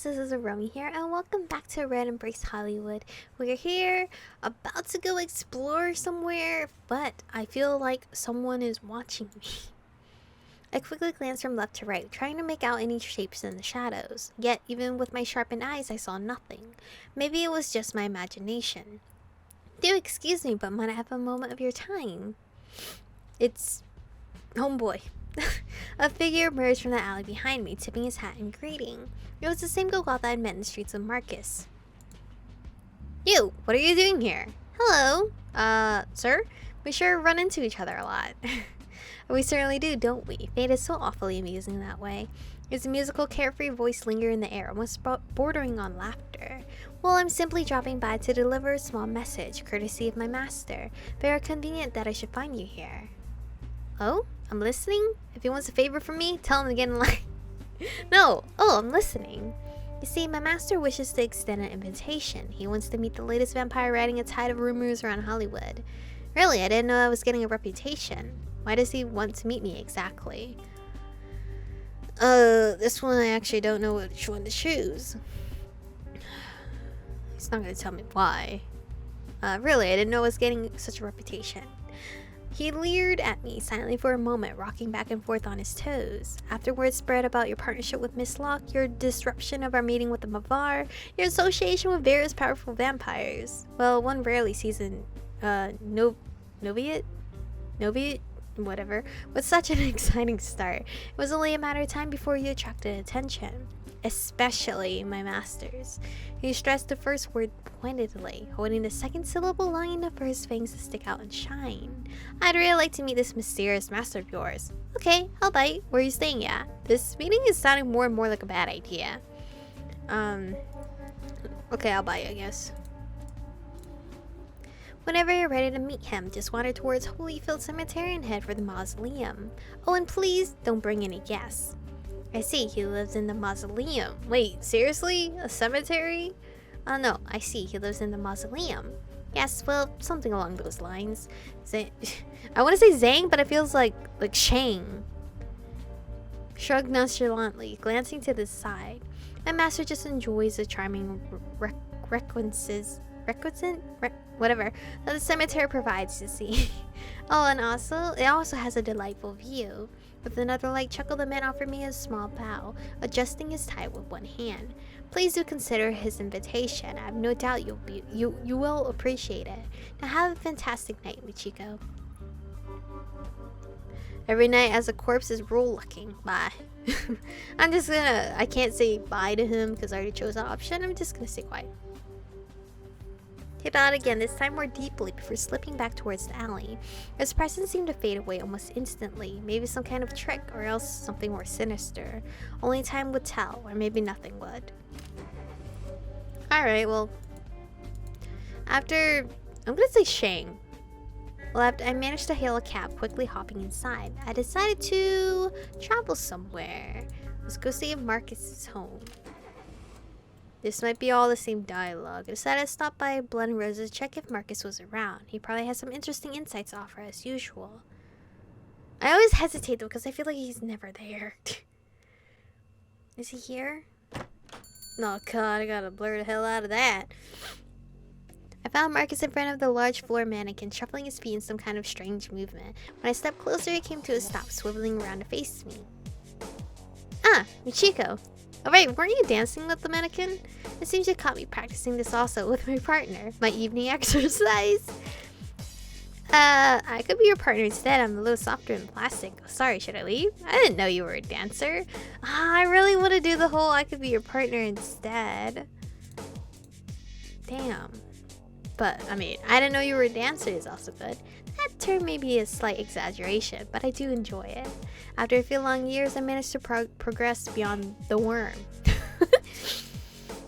guys, this is Aromie here, and welcome back to Red Embrace Hollywood. We're here, about to go explore somewhere, but I feel like someone is watching me. I quickly glanced from left to right, trying to make out any shapes in the shadows. Yet, even with my sharpened eyes, I saw nothing. Maybe it was just my imagination. Do excuse me, but might I have a moment of your time? It's homeboy. A figure emerged from the alley behind me, tipping his hat in greeting. It was the same Gogol that I'd met in the streets of Markus. You! What are you doing here? Hello! Sir? We sure run into each other a lot. We certainly do, don't we? Fate is so awfully amusing that way. His musical, carefree voice lingered in the air, almost bordering on laughter. Well, I'm simply dropping by to deliver a small message, courtesy of my master. Very convenient that I should find you here. Oh? I'm listening? If he wants a favor from me, tell him to get in line. No! Oh, I'm listening. You see, my master wishes to extend an invitation. He wants to meet the latest vampire riding a tide of rumors around Hollywood. Really, I didn't know I was getting a reputation. Why does he want to meet me exactly? This one I actually don't know which one to choose. He's not gonna tell me why. Really, I didn't know I was getting such a reputation. He leered at me silently for a moment, rocking back and forth on his toes. Afterwards, spread about your partnership with Miss Locke, your disruption of our meeting with the Mavar, your association with various powerful vampires. Well, one rarely sees an, Noviate? Whatever. With such an exciting start, it was only a matter of time before you attracted attention. Especially my master's. He stressed the first word pointedly, holding the second syllable long enough for his fangs to stick out and shine. I'd really like to meet this mysterious master of yours. Okay, I'll bite. Where are you staying at? This meeting is sounding more and more like a bad idea. Okay, I'll bite, I guess. Whenever you're ready to meet him, just wander towards Holyfield Cemetery and head for the mausoleum. Oh, and please don't bring any guests. I see, he lives in the mausoleum. Wait, seriously? A cemetery? No, I see, he lives in the mausoleum. Yes, well, something along those lines. I want to say Zhang, but it feels like Shang. Shrugged nonchalantly, glancing to the side. My master just enjoys the charming whatever that the cemetery provides to see. Oh, and also, it also has a delightful view. With another light chuckle, the man offered me a small bow, adjusting his tie with one hand. Please do consider his invitation. I have no doubt you will appreciate it. Now have a fantastic night, Michiko. Every night as a corpse is rule looking. Bye. I can't say bye to him because I already chose that option. I'm just gonna stay quiet. He bowed again, this time more deeply, before slipping back towards the alley. His presence seemed to fade away almost instantly. Maybe some kind of trick, or else something more sinister. Only time would tell, or maybe nothing would. Alright, well, I'm gonna say Shang. Well, after I managed to hail a cab, quickly hopping inside, I decided to travel somewhere. Let's go see if Markus is home. This might be all the same dialogue. I decided to stop by Blood and Roses to check if Markus was around. He probably has some interesting insights to offer as usual. I always hesitate though because I feel like he's never there. Is he here? No, God, I gotta blur the hell out of that. I found Markus in front of the large floor mannequin, shuffling his feet in some kind of strange movement. When I stepped closer, he came to a stop, swiveling around to face me. Ah, Michiko. Oh right, weren't you dancing with the mannequin? It seems you caught me practicing this also with my partner. My evening exercise. I could be your partner instead. I'm a little softer than plastic. Oh, sorry, should I leave? I didn't know you were a dancer. I really want to do the whole I could be your partner instead. Damn. But, I mean, I didn't know you were a dancer is also good. That term may be a slight exaggeration, but I do enjoy it. After a few long years, I managed to progress beyond the worm.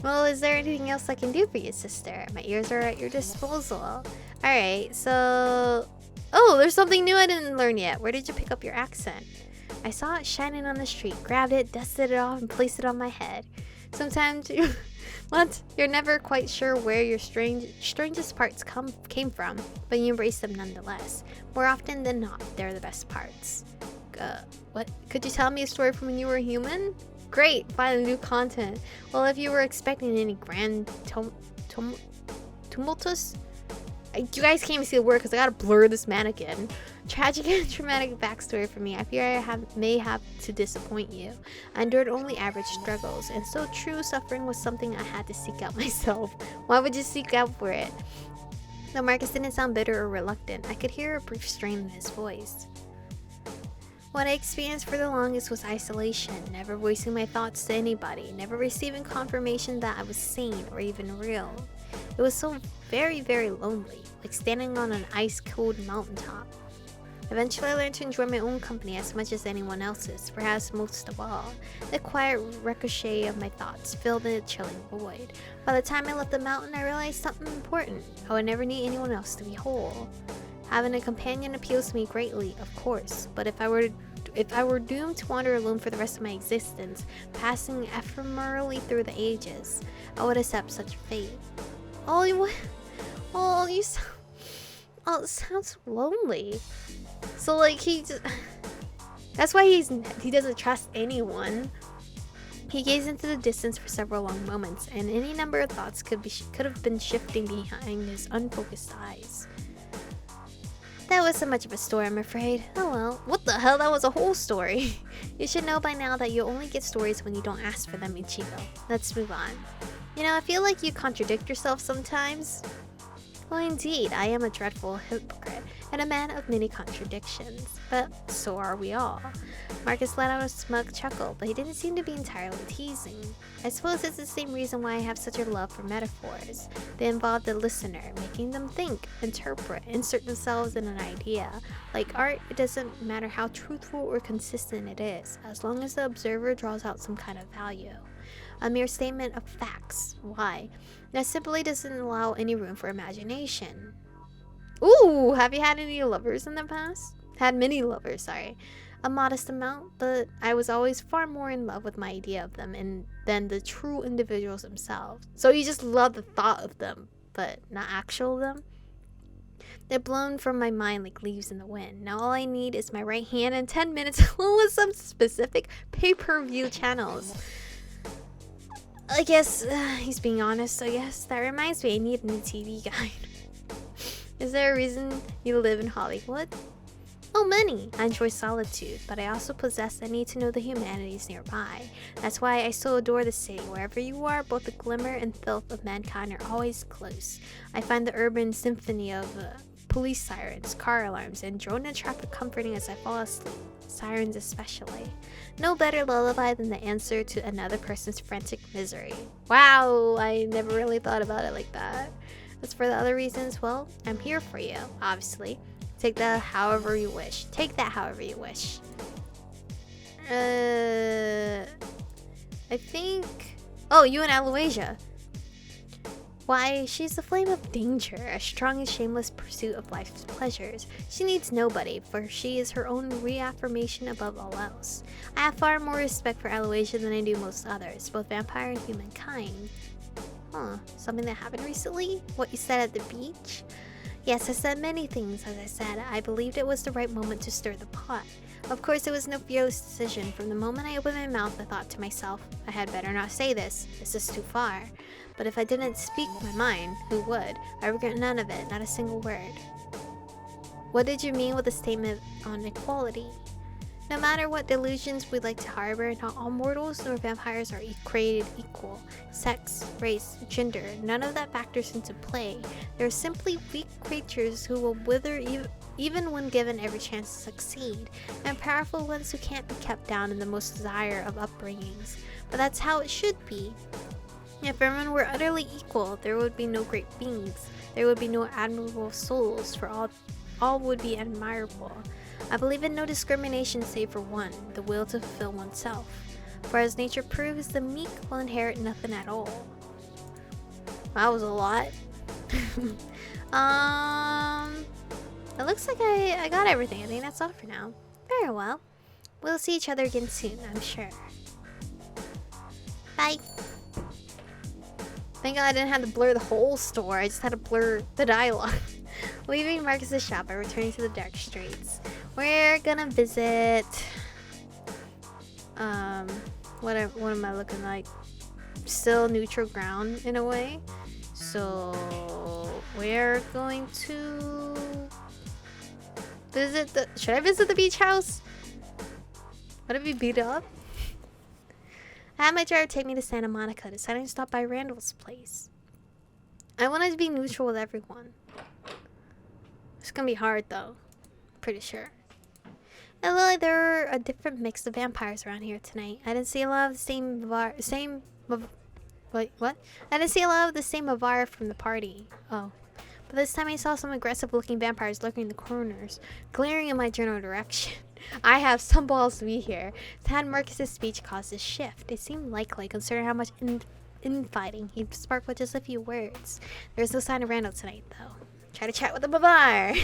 Well, is there anything else I can do for you, sister? My ears are at your disposal. Alright, so... Oh, there's something new I didn't learn yet. Where did you pick up your accent? I saw it shining on the street, grabbed it, dusted it off, and placed it on my head. Sometimes you're never quite sure where your strangest parts came from, but you embrace them nonetheless. More often than not, they're the best parts. What? Could you tell me a story from when you were a human? Great, finally new content. Well, if you were expecting any grand tumultus, you guys can't even see the word because I gotta blur this mannequin. Tragic and traumatic backstory for me. I fear I may have to disappoint you. I endured only average struggles, and so true suffering was something I had to seek out myself. Why would you seek out for it? Though Marcus didn't sound bitter or reluctant, I could hear a brief strain in his voice. What I experienced for the longest was isolation, never voicing my thoughts to anybody, never receiving confirmation that I was sane or even real. It was so very, very lonely, like standing on an ice-cold mountaintop. Eventually I learned to enjoy my own company as much as anyone else's, perhaps most of all. The quiet ricochet of my thoughts filled the chilling void. By the time I left the mountain, I realized something important. I would never need anyone else to be whole. Having a companion appeals to me greatly, of course, but if I were doomed to wander alone for the rest of my existence, passing ephemerally through the ages, I would accept such fate. It sounds lonely. So like that's why he doesn't trust anyone. He gazed into the distance for several long moments, and any number of thoughts could have been shifting behind his unfocused eyes. That wasn't much of a story, I'm afraid. Oh well. What the hell? That was a whole story. You should know by now that you only get stories when you don't ask for them, Ichigo. Let's move on. You know, I feel like you contradict yourself sometimes. Well, indeed, I am a dreadful hypocrite and a man of many contradictions, but so are we all. Marcus let out a smug chuckle, but he didn't seem to be entirely teasing. I suppose it's the same reason why I have such a love for metaphors. They involve the listener, making them think, interpret, insert themselves in an idea. Like art, it doesn't matter how truthful or consistent it is, as long as the observer draws out some kind of value. A mere statement of facts. Why? That simply doesn't allow any room for imagination. Ooh, have you had any lovers in the past? Had many lovers, sorry. A modest amount, but I was always far more in love with my idea of them than the true individuals themselves. So you just love the thought of them, but not actual them? They're blown from my mind like leaves in the wind. Now all I need is my right hand and 10 minutes alone with some specific pay-per-view channels. I guess he's being honest, I guess. That reminds me, I need a new TV guide. Is there a reason you live in Hollywood? Oh, money! I enjoy solitude, but I also possess the need to know the humanities nearby. That's why I so adore the city. Wherever you are, both the glimmer and filth of mankind are always close. I find the urban symphony of police sirens, car alarms, and drone and traffic comforting as I fall asleep. Sirens especially. No better lullaby than the answer to another person's frantic misery. Wow, I never really thought about it like that. As for the other reasons, well, I'm here for you, obviously. Take that however you wish. Take that however you wish. I think... Oh, you and Aloysia. Why, she's the flame of danger, a strong and shameless pursuit of life's pleasures. She needs nobody, for she is her own reaffirmation above all else. I have far more respect for Aloysia than I do most others, both vampire and humankind. Huh, something that happened recently? What you said at the beach? Yes, I said many things, as I said. I believed it was the right moment to stir the pot. Of course, it was no fearless decision. From the moment I opened my mouth, I thought to myself, I had better not say this. This is too far. But if I didn't speak my mind, who would? I regret none of it, not a single word. What did you mean with the statement on equality? No matter what delusions we like to harbor, not all mortals nor vampires are created equal. Sex, race, gender, none of that factors into play. They are simply weak creatures who will wither even when given every chance to succeed, and powerful ones who can't be kept down in the most desire of upbringings. But that's how it should be. If everyone were utterly equal, there would be no great beings. There would be no admirable souls, for all would be admirable. I believe in no discrimination save for one, the will to fulfill oneself. For as nature proves, the meek will inherit nothing at all. That was a lot. It looks like I got everything. I think that's all for now. Very well. We'll see each other again soon, I'm sure. Bye. Thank God I didn't have to blur the whole store. I just had to blur the dialogue. Leaving Marcus's shop and returning to the dark streets. We're gonna visit What am I looking like? Still neutral ground in a way. So we're going to visit the... Should I visit the beach house? Would it be beat up? I had my driver take me to Santa Monica, deciding to stop by Randall's place. I wanted to be neutral with everyone. It's gonna be hard though. Pretty sure. It looked like there were a different mix of vampires around here tonight. I didn't see a lot of the wait, what? I didn't see a lot of the same Avar from the party. Oh. But this time I saw some aggressive looking vampires lurking in the corners, glaring in my general direction. I have some balls to be here. Tad Marcus's speech caused a shift. It seemed likely, considering how much infighting he'd sparked with just a few words. There's no sign of Randall tonight, though. Try to chat with the Bavar.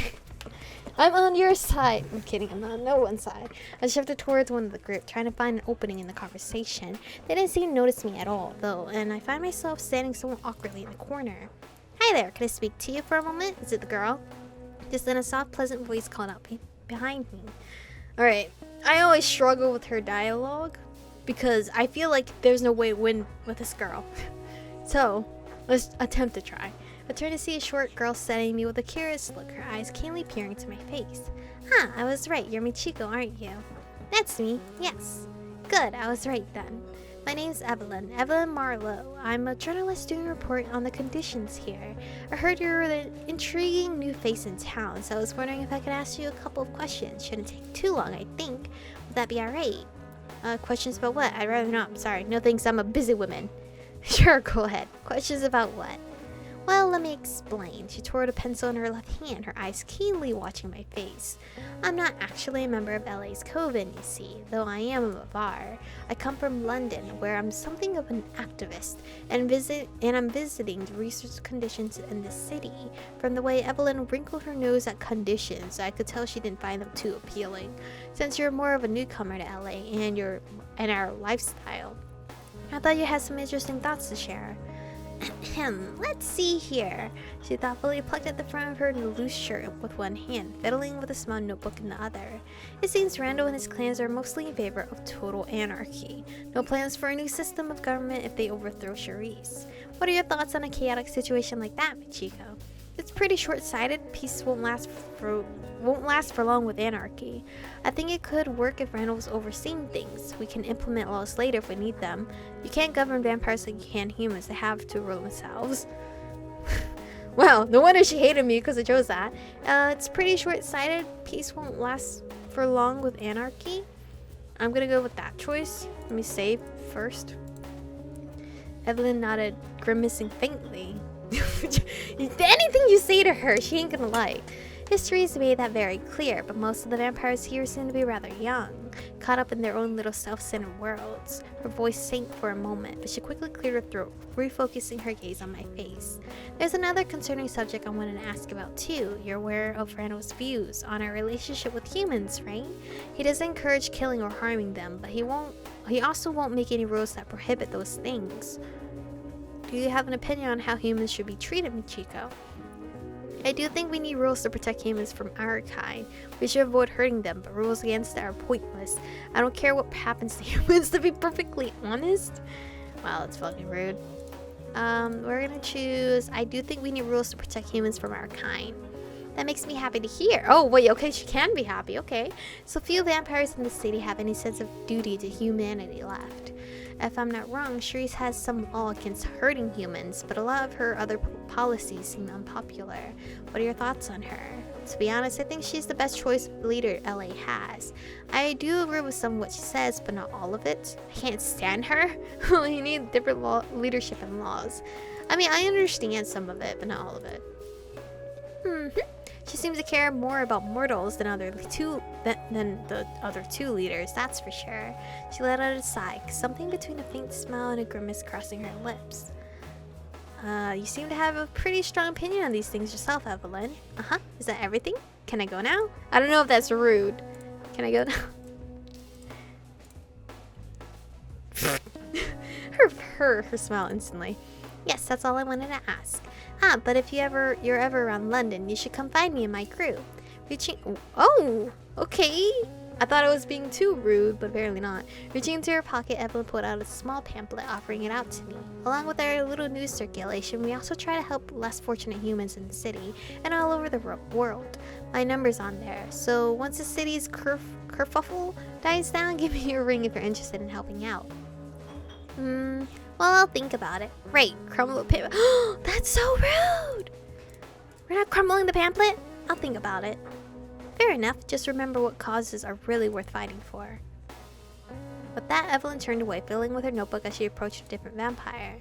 I'm on your side. I'm kidding, I'm not on no one's side. I shifted towards one of the group, trying to find an opening in the conversation. They didn't seem to notice me at all, though, and I find myself standing somewhat awkwardly in the corner. Hi there, can I speak to you for a moment? Is it the girl? Just then a soft, pleasant voice called out behind me. Alright, I always struggle with her dialogue because I feel like there's no way to win with this girl. So, let's attempt to try. I turned to see a short girl studying me with a curious look, her eyes keenly peering into my face. Huh, I was right, you're Michiko, aren't you? That's me, yes. Good, I was right then. My name's Evelyn Marlowe. I'm a journalist doing a report on the conditions here. I heard you're an intriguing new face in town, so I was wondering if I could ask you a couple of questions. Shouldn't take too long, I think. Would that be alright? Questions about what? I'd rather not. Sorry, no thanks, I'm a busy woman. Sure, go ahead. Questions about what? Well, let me explain. She twirled a pencil in her left hand, her eyes keenly watching my face. I'm not actually a member of LA's Coven, you see, though I am a Bavar. I come from London, where I'm something of an activist, and I'm visiting to research conditions in the city. From the way Evelyn wrinkled her nose at conditions, I could tell she didn't find them too appealing. Since you're more of a newcomer to LA and our lifestyle, I thought you had some interesting thoughts to share. Let's see here. She thoughtfully plucked at the front of her loose shirt with one hand, fiddling with a small notebook in the other. It seems Randall and his clans are mostly in favor of total anarchy. No plans for a new system of government if they overthrow Charisse. What are your thoughts on a chaotic situation like that, Michiko? It's pretty short-sighted. Peace won't last for long with anarchy. I think it could work if Randall was overseeing things. We can implement laws later if we need them. You can't govern vampires like you can humans. They have to rule themselves. Well, no wonder she hated me because I chose that. It's pretty short-sighted. Peace won't last for long with anarchy. I'm gonna go with that choice. Let me save first. Evelyn nodded, grimacing faintly. Anything you say to her, she ain't gonna like. History's made that very clear, but most of the vampires here seem to be rather young, caught up in their own little self-centered worlds. Her voice sank for a moment, but she quickly cleared her throat, refocusing her gaze on my face. There's another concerning subject I wanted to ask about too. You're aware of Randall's views on our relationship with humans, right? He doesn't encourage killing or harming them, but he also won't make any rules that prohibit those things. Do you have an opinion on how humans should be treated, Michiko? I do think we need rules to protect humans from our kind. We should avoid hurting them, but rules against that are pointless. I don't care what happens to humans, to be perfectly honest. Wow, that's fucking rude. We're gonna choose, I do think we need rules to protect humans from our kind. That makes me happy to hear. Oh, wait, okay, she can be happy, okay. So few vampires in the city have any sense of duty to humanity left. If I'm not wrong, Charisse has some law against hurting humans, but a lot of her other policies seem unpopular. What are your thoughts on her? To be honest, I think she's the best choice of leader LA has. I do agree with some of what she says, but not all of it. I can't stand her. You need different leadership and laws. I mean, I understand some of it, but not all of it. She seems to care more about mortals than the other two leaders, that's for sure. She let out a sigh, something between a faint smile and a grimace crossing her lips. You seem to have a pretty strong opinion on these things yourself, Evelyn. Uh-huh. Is that everything? Can I go now? I don't know if that's rude. Can I go now? her smile instantly. Yes, that's all I wanted to ask. But if you're ever around London, you should come find me in my group. Oh, okay. I thought I was being too rude, but apparently not. Reaching into her pocket, Evelyn pulled out a small pamphlet offering it out to me. Along with our little news circulation, we also try to help less fortunate humans in the city and all over the world. My number's on there, so once the city's kerfuffle dies down, give me a ring if you're interested in helping out. Well, I'll think about it. Right, crumble the pamphlet. That's so rude! We're not crumbling the pamphlet? I'll think about it. Fair enough, just remember what causes are really worth fighting for. With that, Evelyn turned away, fiddling with her notebook as she approached a different vampire.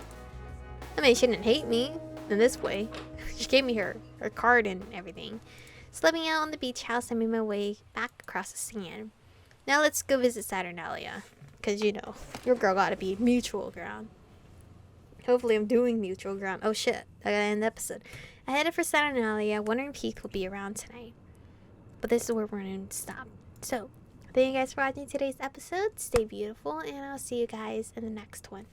I mean, she didn't hate me in this way. She gave me her card and everything. Slipping out on the beach house, I made my way back across the sand. Now let's go visit Saturnalia. Because, you know, your girl gotta be mutual ground. Hopefully I'm doing mutual ground. Oh shit, I gotta end the episode. I headed for Saturnalia, wondering if Keith will be around tonight. But this is where we're going to stop. So, thank you guys for watching today's episode. Stay beautiful, and I'll see you guys in the next one.